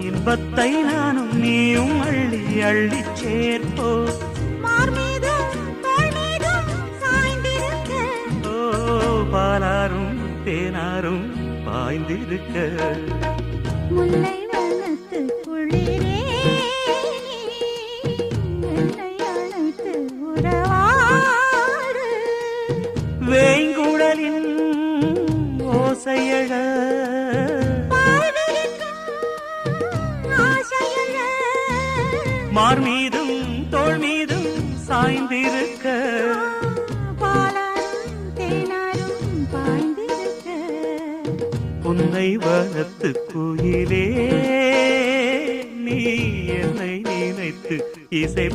இன்பத்தை நானும் நீயும் அள்ளி அள்ளி சேர்ப்போ பாலாரும் தேனாரும் பாய்ந்திருக்க முல்லை வனத்து குளிரே என்னை அழைத்து உறவாடு வேங்குழலின் ஓசையழ மார் மீதும் தோள் மீதும் சாய்ந்திருக்க உன்னை வனத்து குயிலே நீ என்னை நினைத்து இசை